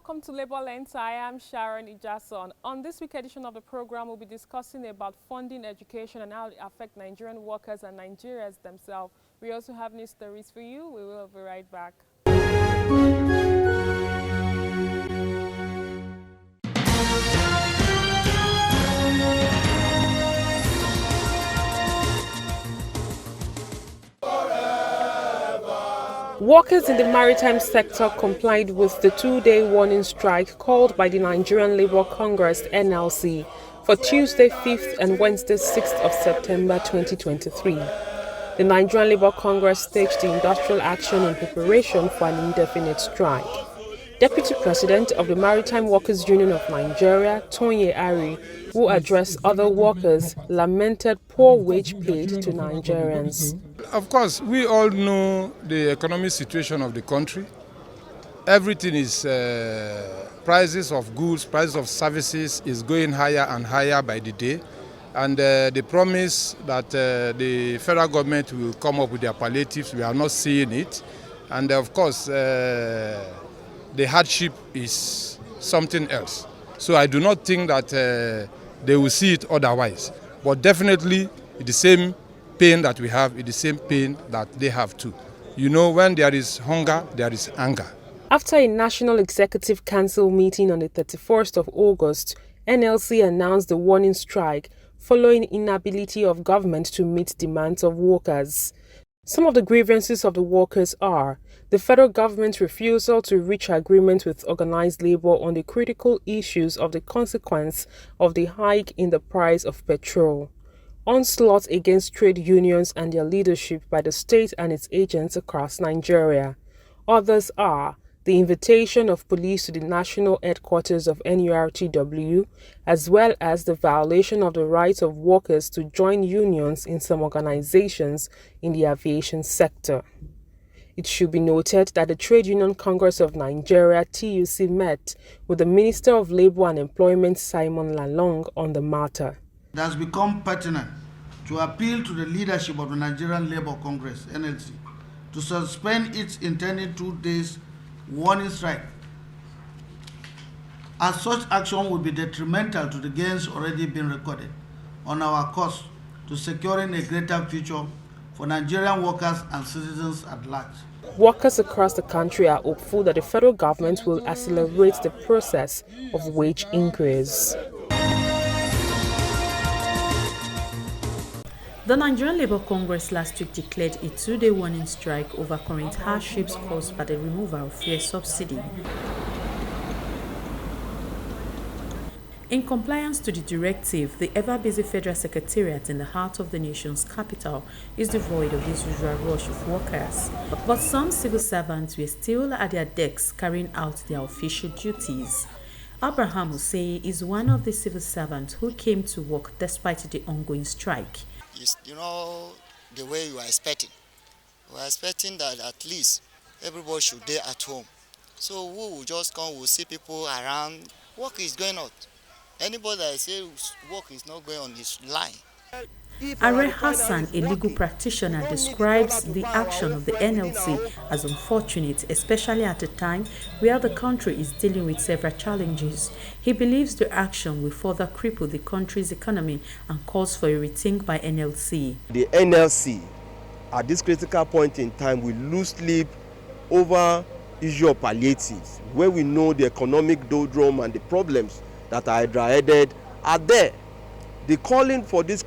welcome to Labour Lens. I am Sharon Ijason. On this week's edition of the program, we'll be discussing about funding education and how it affects Nigerian workers and Nigerians themselves. We also have news stories for you. We will be right back. Workers in the maritime sector complied with the two-day warning strike called by the Nigerian Labour Congress (NLC) for Tuesday 5th and Wednesday 6th of September 2023. The Nigerian Labour Congress staged the industrial action in preparation for an indefinite strike. Deputy President of the Maritime Workers Union of Nigeria, Tonye Ari, who addressed other workers, lamented poor wage paid to Nigerians. Of course, we all know the economic situation of the country. Everything is, prices of goods, prices of services is going higher and higher by the day. And the promise that the federal government will come up with their palliatives, we are not seeing it. And of course, the hardship is something else. So I do not think that they will see it otherwise. But definitely, it's the same pain that we have, it's the same pain that they have too. You know, when there is hunger, there is anger. After a National Executive Council meeting on the 31st of August, NLC announced the warning strike following inability of government to meet demands of workers. Some of the grievances of the workers are the federal government's refusal to reach agreement with organized labor on the critical issues of the consequence of the hike in the price of petrol, onslaught against trade unions and their leadership by the state and its agents across Nigeria. Others are the invitation of police to the national headquarters of NURTW, as well as the violation of the rights of workers to join unions in some organizations in the aviation sector. It should be noted that the Trade Union Congress of Nigeria (TUC) met with the Minister of Labour and Employment Simon Lalong on the matter. It has become pertinent to appeal to the leadership of the Nigerian Labour Congress (NLC) to suspend its intended 2 days warning strike, as such action would be detrimental to the gains already been recorded on our course to securing a greater future for Nigerian workers and citizens at large. Workers across the country are hopeful that the federal government will accelerate the process of wage increase. The Nigerian Labour Congress last week declared a 2-day warning strike over current hardships caused by the removal of fuel subsidy. In compliance to the directive, the ever-busy Federal Secretariat in the heart of the nation's capital is devoid of this usual rush of workers. But some civil servants were still at their desks carrying out their official duties. Abraham Hussein is one of the civil servants who came to work despite the ongoing strike. You know, the way you are expecting. We are expecting that at least everybody should be at home. So we will just come, we'll see people around. Work is going on. Anybody that says work is not going on is lying. Are Hassan, a legal practitioner, describes the action of the NLC as unfortunate, especially at a time where the country is dealing with several challenges. He believes the action will further cripple the country's economy and calls for a rethink by NLC. The NLC, at this critical point in time, will lose sleep over issue of palliatives, where we know the economic doldrum and the problems that are headed are there. The calling for this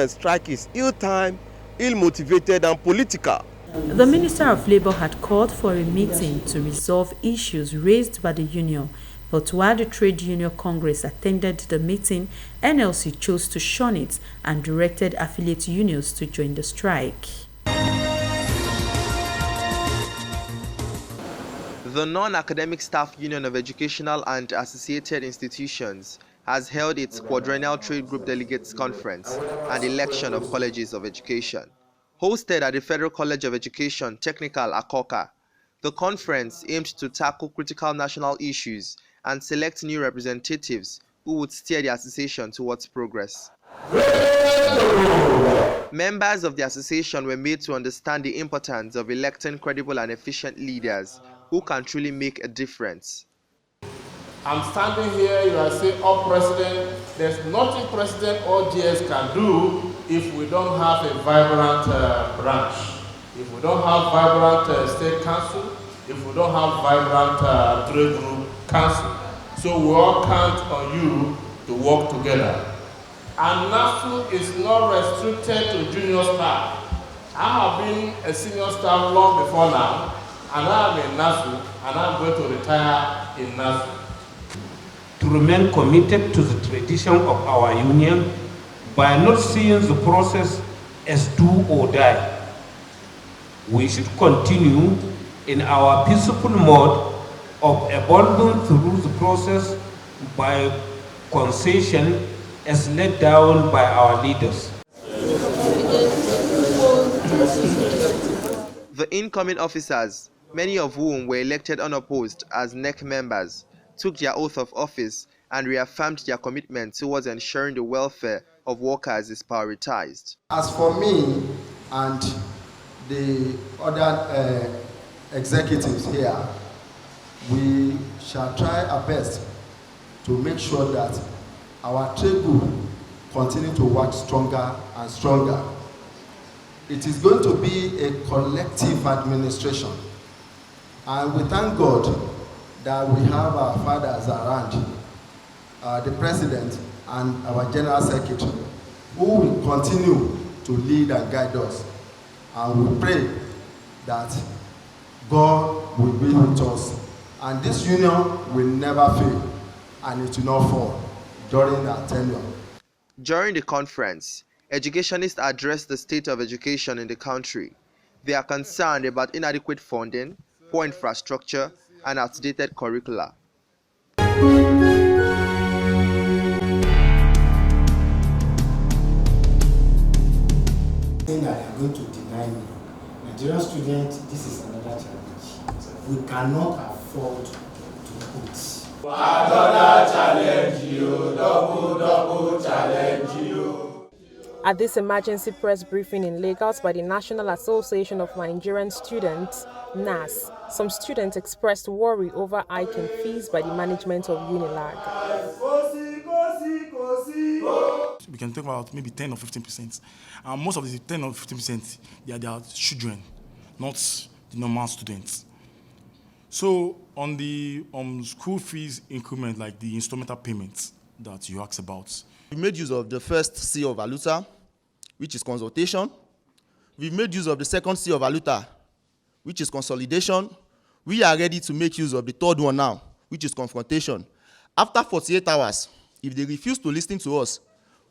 strike is ill-timed, ill-motivated and political. The Minister of Labour had called for a meeting to resolve issues raised by the union, but while the Trade Union Congress attended the meeting, NLC chose to shun it and directed affiliate unions to join the strike. The Non-Academic Staff Union of Educational and Associated Institutions has held its quadrennial trade group delegates conference and election of colleges of education. Hosted at the Federal College of Education, Technical Akoka, the conference aimed to tackle critical national issues and select new representatives who would steer the association towards progress. Members of the association were made to understand the importance of electing credible and efficient leaders who can truly make a difference. I'm standing here, you are saying, oh, President, there's nothing President or GS can do if we don't have a vibrant branch, if we don't have vibrant state council, if we don't have vibrant trade group council. So we all count on you to work together. And NASU is not restricted to junior staff. I have been a senior staff long before now, and I am in NASU, and I'm going to retire in NASU. To remain committed to the tradition of our union by not seeing the process as do or die. We should continue in our peaceful mode of evolving through the process by concession as laid down by our leaders. The incoming officers, many of whom were elected unopposed as NEC members, took their oath of office and reaffirmed their commitment towards ensuring the welfare of workers is prioritized. As for me and the other executives here, we shall try our best to make sure that our trade group continue to work stronger and stronger. It is going to be a collective administration, and we thank God that we have our fathers around, the president and our general secretary, who will continue to lead and guide us. And we pray that God will be with us, and this union will never fail, and it will not fall during our tenure. During the conference, educationists addressed the state of education in the country. They are concerned about inadequate funding, poor infrastructure, and outdated curricula. Saying that they are going to deny me. Nigerian students, this is another challenge. We cannot afford to quit. Another challenge, you double challenge you. At this emergency press briefing in Lagos by the National Association of Nigerian Students, NAS, some students expressed worry over hiking fees by the management of Unilag. We can talk about maybe 10 or 15%. And most of the 10 or 15%, they are children, not the normal students. So on the school fees increment, like the instrumental payments that you asked about, We made use of the first C of valuta, which is consultation. We've made use of the second C of valuta, which is consolidation. We are ready to make use of the third one now, which is confrontation. After 48 hours, if they refuse to listen to us,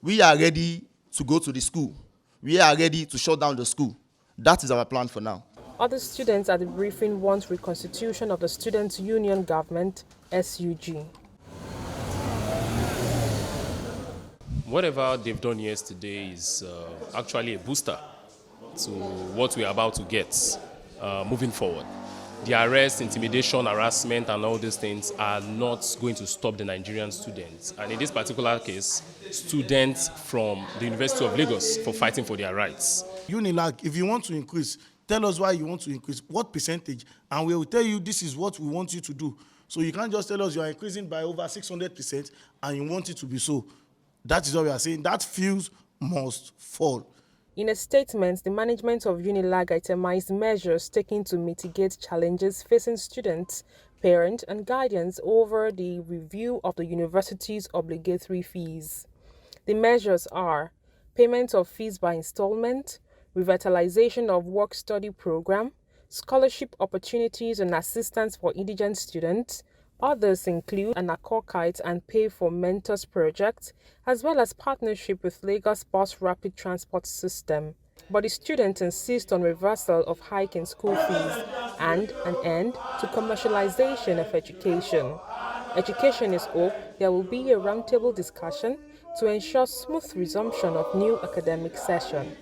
we are ready to go to the school. We are ready to shut down the school. That is our plan for now. Other students at the briefing want reconstitution of the Students' Union Government, SUG. Whatever they've done yesterday is actually a booster to what we're about to get moving forward. The arrest, intimidation, harassment, and all these things are not going to stop the Nigerian students. And in this particular case, students from the University of Lagos for fighting for their rights. Unilag, if you want to increase, tell us why you want to increase, what percentage, and we will tell you this is what we want you to do. So you can't just tell us you are increasing by over 600% and you want it to be so. That is what we are saying. That fees must fall. In a statement, the management of Unilag itemized measures taken to mitigate challenges facing students, parents, and guardians over the review of the university's obligatory fees. The measures are payment of fees by installment, revitalization of work-study program, scholarship opportunities and assistance for indigent students. Others include an Akokite and Pay for Mentors project, as well as partnership with Lagos Bus Rapid Transport System. But the students insist on reversal of hike in school fees and an end to commercialization of education. Education is hope there will be a roundtable discussion to ensure smooth resumption of new academic session.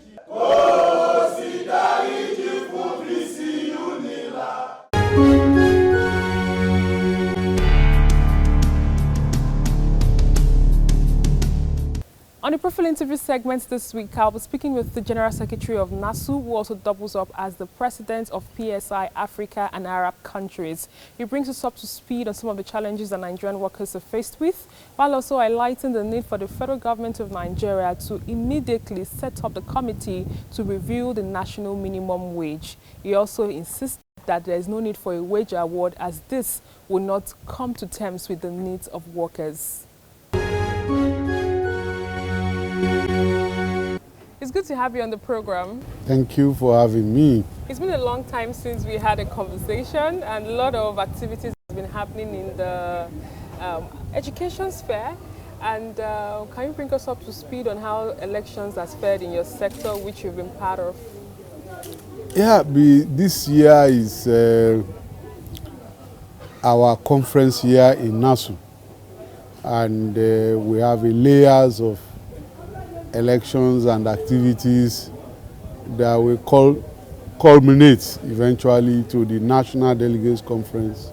On the profile interview segment this week, I'll be speaking with the General Secretary of NASU, who also doubles up as the President of PSI Africa and Arab countries. He brings us up to speed on some of the challenges that Nigerian workers are faced with, while also highlighting the need for the federal government of Nigeria to immediately set up the committee to review the national minimum wage. He also insists that there is no need for a wage award, as this will not come to terms with the needs of workers. It's good to have you on the program. Thank you for having me. It's been a long time since we had a conversation, and a lot of activities have been happening in the education sphere. And can you bring us up to speed on how elections has fared in your sector, which you've been part of? Yeah, this year is our conference year in NASU, and we have layers of elections and activities that will culminate eventually to the National Delegates Conference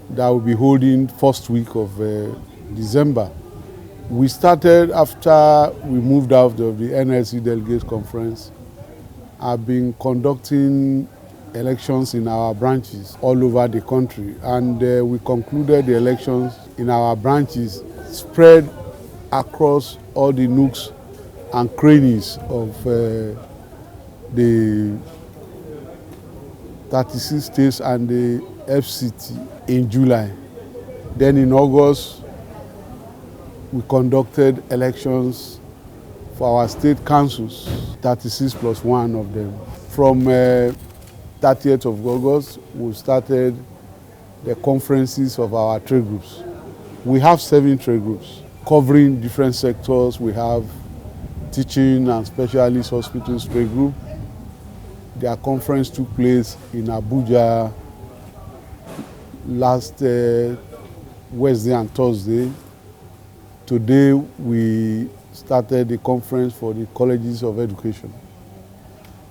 that will be holding first week of December. We started after we moved out of the NASU Delegates Conference. I've been conducting elections in our branches all over the country, and we concluded the elections in our branches spread across all the nooks and crannies of the 36 states and the FCT in July. Then in August, we conducted elections for our state councils, 36 plus 1 of them. From 30th of August, we started the conferences of our trade groups. We have 7 trade groups covering different sectors. We have teaching and specialist hospitals trade group. Their conference took place in Abuja last Wednesday and Thursday. Today we started the conference for the colleges of education.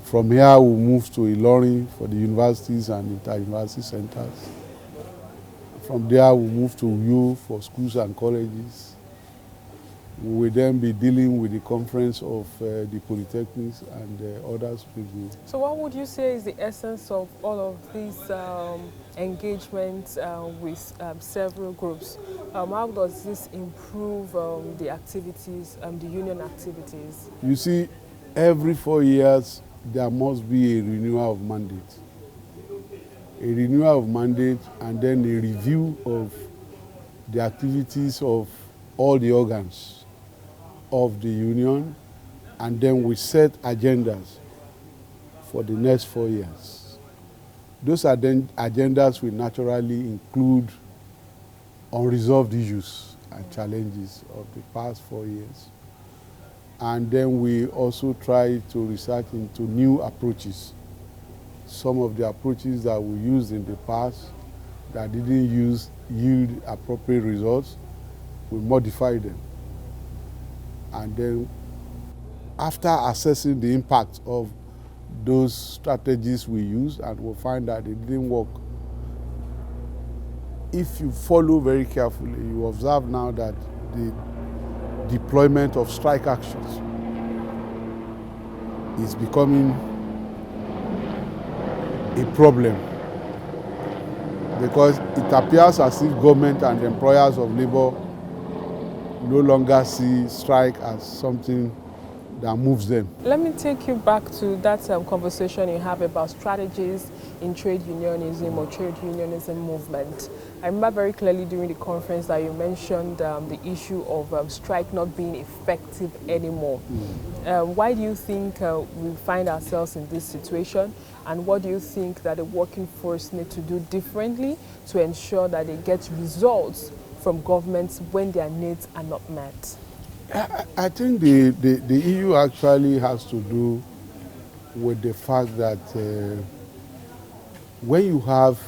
From here we move to Ilorin for the universities and inter-university centers. From there we move to Uyo for schools and colleges. We will then be dealing with the conference of the polytechnics and other schools. So what would you say is the essence of all of these engagements with several groups? How does this improve the activities, the union activities? You see, every 4 years there must be a renewal of mandate. A renewal of mandate and then a review of the activities of all the organs of the union, and then we set agendas for the next 4 years. Those agendas will naturally include unresolved issues and challenges of the past 4 years. And then we also try to research into new approaches. Some of the approaches that we used in the past that didn't yield appropriate results, we modify them. And then after assessing the impact of those strategies we use, and we'll find that it didn't work, if you follow very carefully, you observe now that the deployment of strike actions is becoming a problem, because it appears as if government and employers of labor no longer see strike as something that moves them. Let me take you back to that conversation you have about strategies in trade unionism or trade unionism movement. I remember very clearly during the conference that you mentioned the issue of strike not being effective anymore. Why do you think we find ourselves in this situation, and what do you think that the working force need to do differently to ensure that they get results from governments when their needs are not met? I think the issue actually has to do with the fact that when you have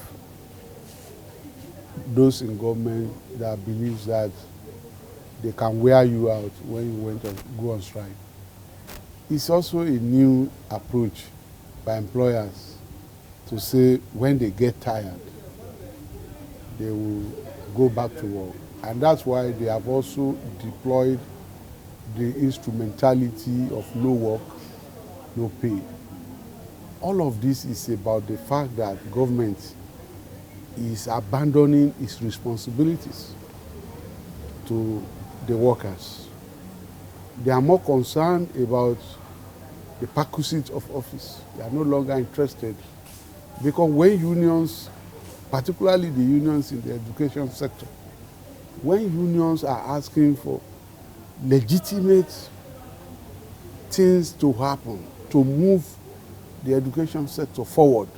those in government that believes that they can wear you out when you go on strike, it's also a new approach by employers to say when they get tired, they will go back to work. And that's why they have also deployed the instrumentality of no work, no pay. All of this is about the fact that government is abandoning its responsibilities to the workers. They are more concerned about the perquisite of office. They are no longer interested. Because when unions, particularly the unions in the education sector, when unions are asking for legitimate things to happen, to move the education sector forward,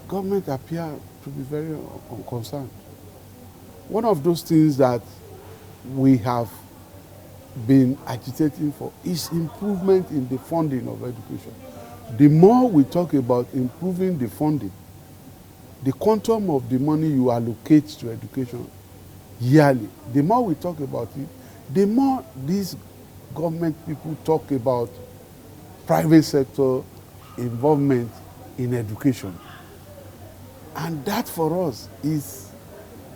government appear to be very unconcerned. One of those things that we have been agitating for is improvement in the funding of education. The more we talk about improving the funding, the quantum of the money you allocate to education yearly, the more we talk about it, the more these government people talk about private sector involvement in education. And that for us is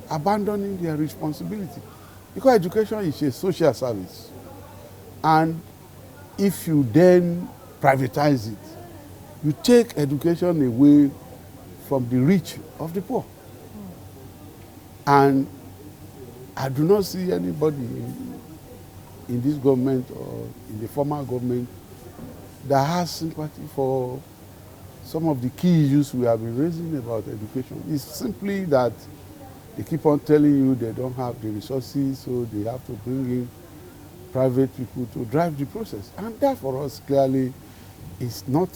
abandoning their responsibility. Because education is a social service. And if you then privatize it, you take education away from the rich of the poor. And I do not see anybody in this government or in the former government that has sympathy for some of the key issues we have been raising about education. It's simply that they keep on telling you they don't have the resources, so they have to bring in private people to drive the process. And that for us clearly is not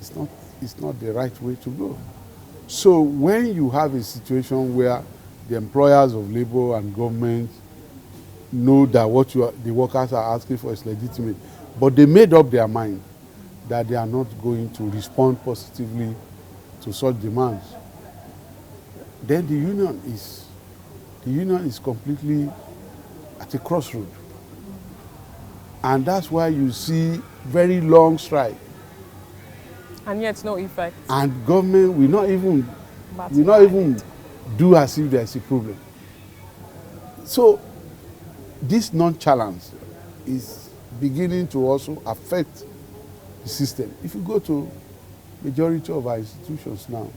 the right way to go. So when you have a situation where the employers of labor and government know that what the workers are asking for is legitimate, but they made up their mind that they are not going to respond positively to such demands, then the union is completely at a crossroad. And that's why you see very long strike. And yet no effect. And government will not even do as if there's a problem. So this non-challenge is beginning to also affect the system. If you go to majority of our institutions now,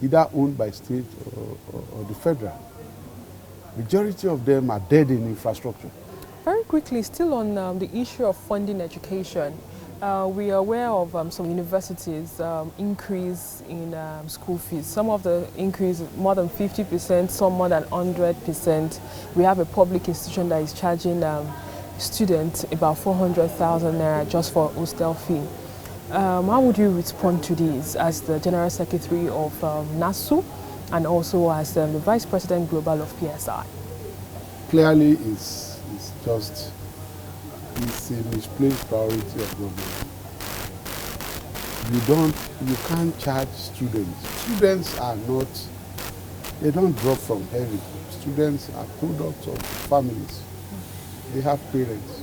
either owned by state or the federal, majority of them are dead in infrastructure. Very quickly, still on the issue of funding education, we are aware of some universities increase in school fees. Some of the increase more than 50%, some more than 100%. We have a public institution that is charging students about 400,000 naira just for hostel fee. How would you respond to this as the General Secretary of NASU and also as the Vice President Global of PSI? Clearly, it's a misplaced priority of government. You can't charge students. Students are not, they don't drop from heaven. Students are products of families. They have parents.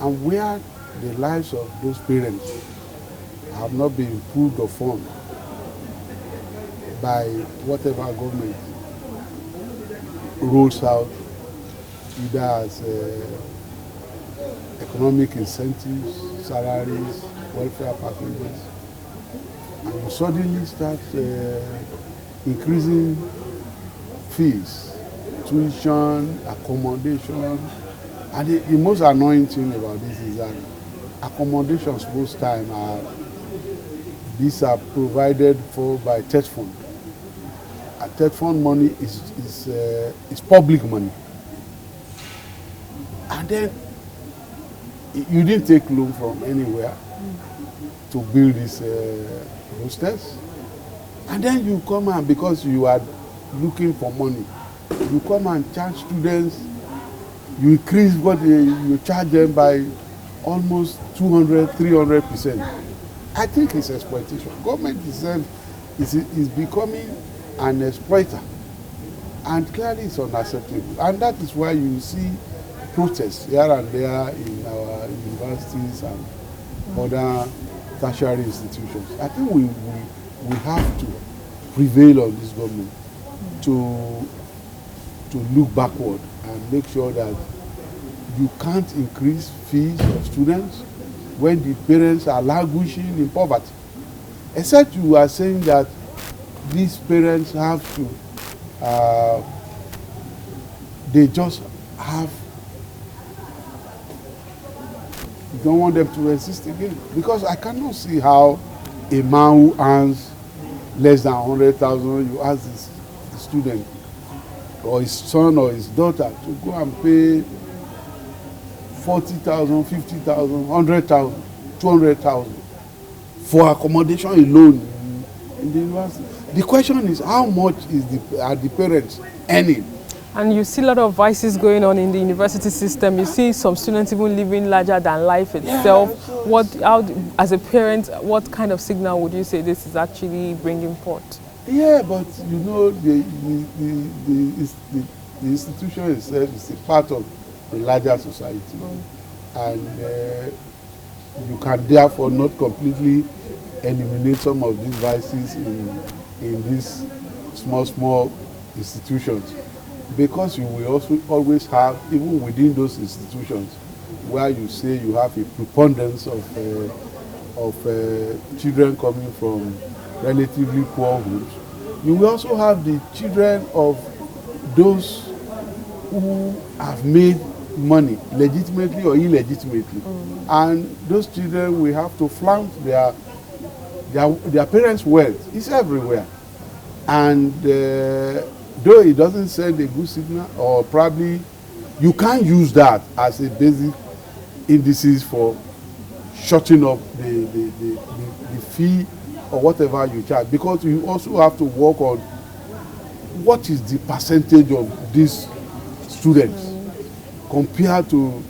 And where the lives of those parents have not been improved or formed by whatever government rolls out, either as economic incentives, salaries, welfare packages, and you suddenly start increasing fees, tuition, accommodation. And the most annoying thing about this is that accommodations most time these are provided for by TET fund. And TET fund money is public money. And then you didn't take loan from anywhere to build these hostels. And then you come and because you are looking for money, you come and charge students, you increase what you charge them by almost 200, 300%. I think it's exploitation. Government itself is becoming an exploiter. And clearly it's unacceptable. And that is why you see protests here and there in our universities and other tertiary institutions. I think we have to prevail on this government to look backward and make sure that you can't increase fees of students when the parents are languishing in poverty. Except you are saying that these parents have to, they just have, you don't want them to resist again. Because I cannot see how a man who earns less than 100,000, you ask the student or his son or his daughter to go and pay 40,000, 50,000, 100,000, 200,000 for accommodation alone in the university. The question is, how much are the parents earning? And you see a lot of vices going on in the university system. You see some students even living larger than life itself. As a parent, what kind of signal would you say this is actually bringing forth? Yeah, but you know, the institution itself is a part of the larger society. And you can therefore not completely eliminate some of these vices in these small institutions. Because you will also always have, even within those institutions, where you say you have a preponderance of children coming from relatively poor homes, you will also have the children of those who have made money legitimately or illegitimately. And those children will have to flaunt their parents' wealth. It's everywhere. And though it doesn't send a good signal, or probably you can't use that as a basic indices for shutting up the fee or whatever you charge, because you also have to work on what is the percentage of these students compared to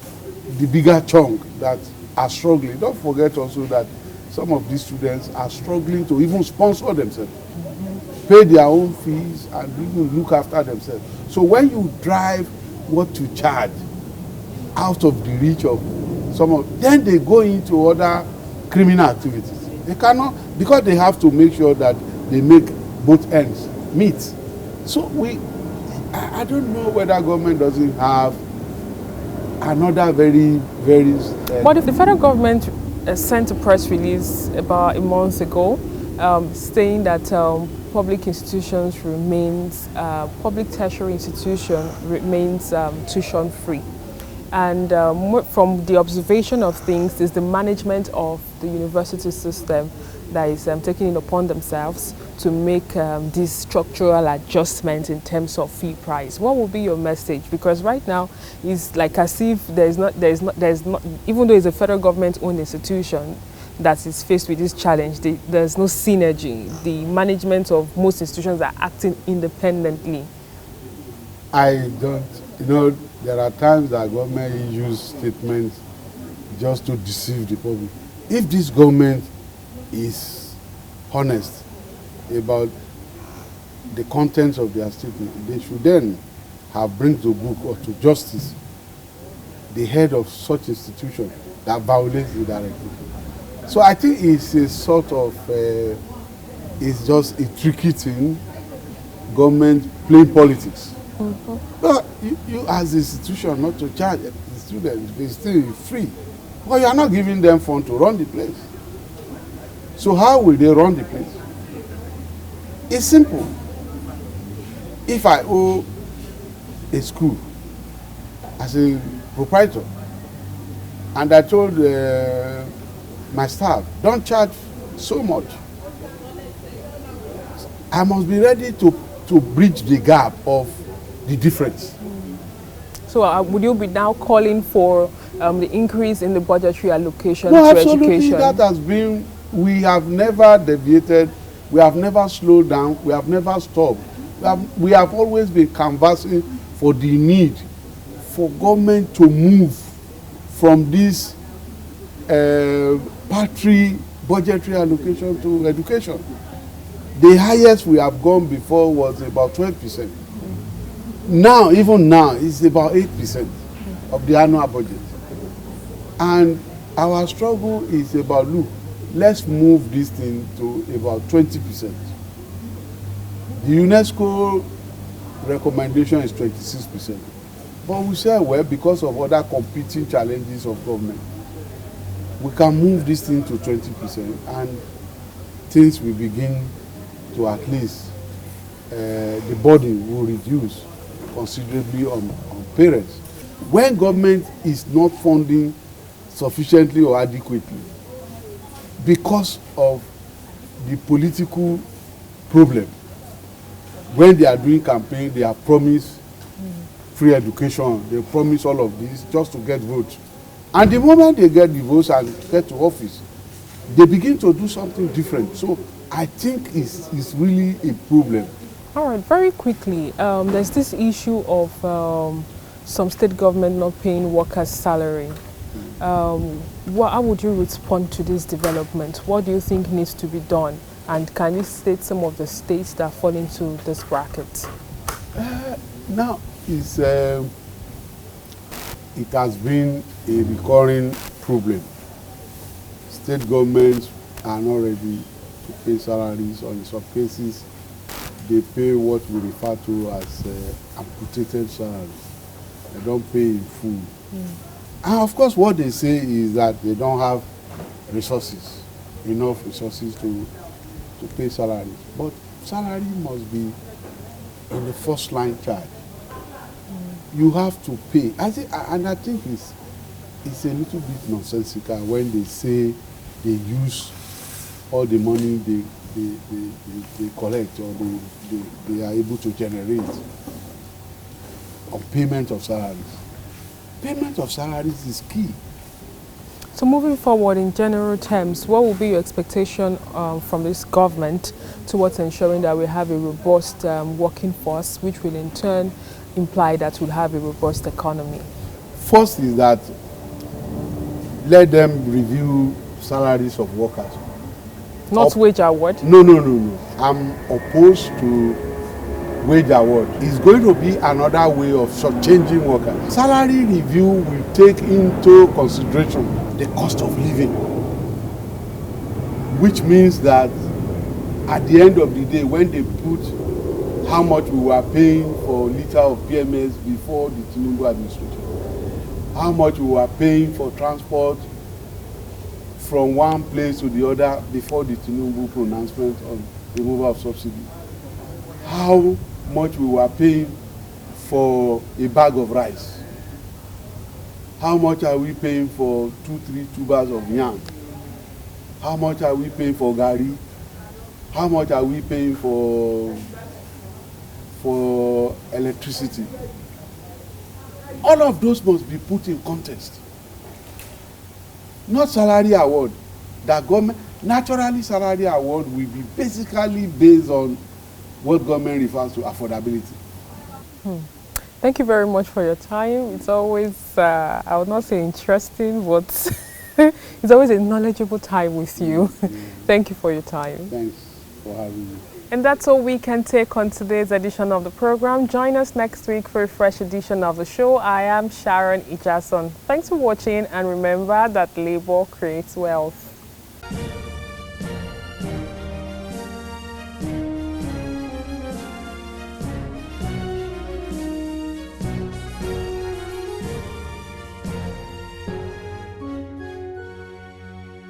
the bigger chunk that are struggling. Don't forget also that some of these students are struggling to even sponsor themselves, pay their own fees, and even look after themselves. So when you drive what to charge out of the reach of some of, then they go into other criminal activities. They cannot, because they have to make sure that they make both ends meet. So I don't know whether government doesn't have another very But if the federal government sent a press release about a month ago stating that public institutions remains, public tertiary institution remains tuition free. And from the observation of things, is the management of the university system that is taking it upon themselves to make these structural adjustments in terms of fee price. What will be your message? Because right now it's like as if there's not, even though it's a federal government-owned institution that is faced with this challenge, there's no synergy. The management of most institutions are acting independently. I don't, there are times that government use statements just to deceive the public. If this government is honest about the contents of their statement, they should then have bring to book or to justice the head of such institution that violates the directive. So I think it's a sort of, it's just a tricky thing, government playing politics. But you as an institution not to charge the students, they still free. But you are not giving them funds to run the place. So how will they run the place? It's simple. If I owe a school as a proprietor, and I told my staff, don't charge so much, I must be ready to bridge the gap of the difference. So would you be now calling for the increase in the budgetary allocation to education? Absolutely. That has been, we have never deviated, we have never slowed down, we have never stopped. We have always been canvassing for the need for government to move from this patry budgetary allocation to education. The highest we have gone before was about 12%. Now, even now, it's about 8% of the annual budget. And our struggle is about, look, let's move this thing to about 20%. The UNESCO recommendation is 26%. But we say, well, because of other competing challenges of government, we can move this thing to 20% and things will begin to at least, the burden will reduce considerably on parents. When government is not funding sufficiently or adequately because of the political problem, when they are doing campaign, they have promised free education, they promise all of this just to get votes. And the moment they get the votes and get to office, they begin to do something different. So I think it's really a problem. All right, very quickly, there's this issue of some state government not paying workers' salary. How would you respond to this development? What do you think needs to be done? And can you state some of the states that fall into this bracket? Now, it has been a recurring problem. State governments are not ready to pay salaries, or in some cases, they pay what we refer to as amputated salaries. They don't pay in full. And of course, what they say is that they don't have resources, enough resources to pay salaries. But salary must be in the first line charge. You have to pay. I think it's a little bit nonsensical when they say they use all the money they collect or they are able to generate on payment of salaries. Payment of salaries is key. So moving forward, in general terms, what will be your expectation from this government towards ensuring that we have a robust working force, which will in turn imply that we'll have a robust economy? First is that let them review salaries of workers. Not wage award? No. I'm opposed to wage award. It's going to be another way of shortchanging workers. Salary review will take into consideration the cost of living, which means that at the end of the day, when they put how much we were paying for a liter of PMS before the Tinubu administration, how much we were paying for transport from one place to the other before the Tinubu pronouncement on removal of subsidy, how much we were paying for a bag of rice, how much are we paying for 2 tubers of yam, how much are we paying for garri, how much are we paying for electricity. All of those must be put in context. Not salary award. That government, naturally salary award will be basically based on what government refers to affordability. Thank you very much for your time. It's always, I would not say interesting, but it's always a knowledgeable time with you. Thank you for your time. Thanks for having me. And that's all we can take on today's edition of the program. Join us next week for a fresh edition of the show. I am Sharon Ijason. Thanks for watching, and remember that labor creates wealth.